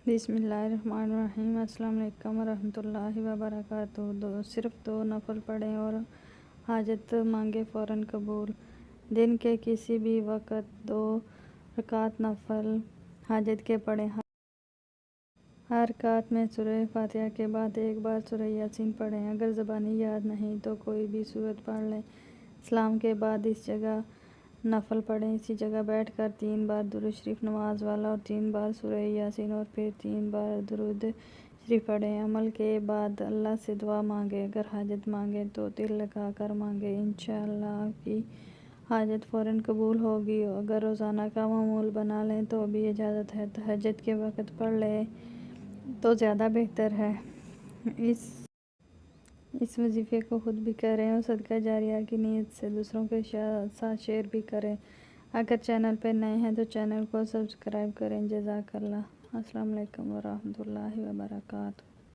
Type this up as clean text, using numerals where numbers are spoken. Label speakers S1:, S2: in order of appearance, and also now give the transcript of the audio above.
S1: بسم اللہ الرحمن الرحیم۔ السلام علیکم ورحمۃ اللہ وبرکاتہ۔ صرف دو نفل پڑھیں اور حاجت مانگے فوراً قبول۔ دن کے کسی بھی وقت 2 رکعت نفل حاجت کے پڑھیں۔ ہر رکعت میں سورہ فاتحہ کے بعد ایک بار سورہ یاسین پڑھیں۔ اگر زبانی یاد نہیں تو کوئی بھی سورت پڑھ لیں۔ سلام کے بعد اس جگہ نفل پڑھیں۔ اسی جگہ بیٹھ کر 3 بار درود شریف نماز والا اور 3 بار سورہ یاسین اور پھر 3 بار درود شریف پڑھیں۔ عمل کے بعد اللہ سے دعا مانگیں۔ اگر حاجت مانگیں تو دل لگا کر مانگیں، انشاءاللہ آپ کی حاجت فوراً قبول ہوگی۔ اگر روزانہ کا معمول بنا لیں تو بھی اجازت ہے۔ تہجد کے وقت پڑھ لیں تو زیادہ بہتر ہے۔ اس وظیفے کو خود بھی کریں اور صدقہ جاریہ کی نیت سے دوسروں کے ساتھ شیئر بھی کریں۔ اگر چینل پہ نئے ہیں تو چینل کو سبسکرائب کریں۔ جزاک اللہ۔ السلام علیکم ورحمۃ اللہ وبرکاتہ۔